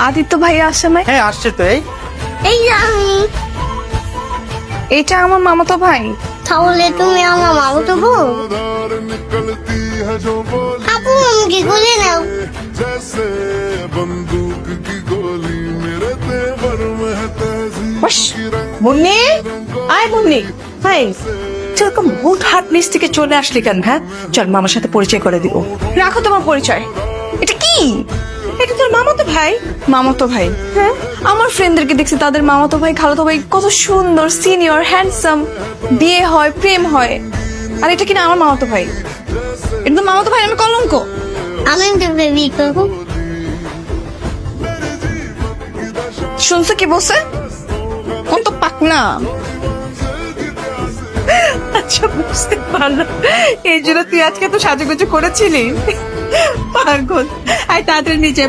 আদিত্য ভাইয়া আসছে না? হ্যাঁ আসছে তো। এই যে আমি। এটা আমার মামাতো ভাই। তাহলে তুমি আমার মামাতো বোন? আপু আমাকে কোলে নাও। মুন্নি, আয় মুন্নি, হাই। এরকম হুট হাট নিচ থেকে চলে আসলি কেন? হ্যাঁ চল মামার সাথে পরিচয় করে দিব। রাখো তোমার পরিচয়। এটা কি? এটা তোর মামাতো ভাই। মামাতো ভাই? হ্যাঁ, আমার ফ্রেন্ডদেরকে দেখছি তাদের মামাতো ভাই খালাতো ভাই কত সুন্দর, সিনিয়র, হ্যান্ডসাম, বিয়ে হয়, প্রেম হয়, আর এটা কিনা আমার মামাতো ভাই। এটা তো মামাতো ভাই, আমি কলঙ্ক। আমি তোকে বিয়ে করবো। শুনছো কি বলছে? কত পাকনা। আচ্ছা বুঝতে পারলাম, এই জন্য তুই আজকে তো সাজুগুজু করেছিলি। পাগল। আয় তাড়াতাড়ি নিচে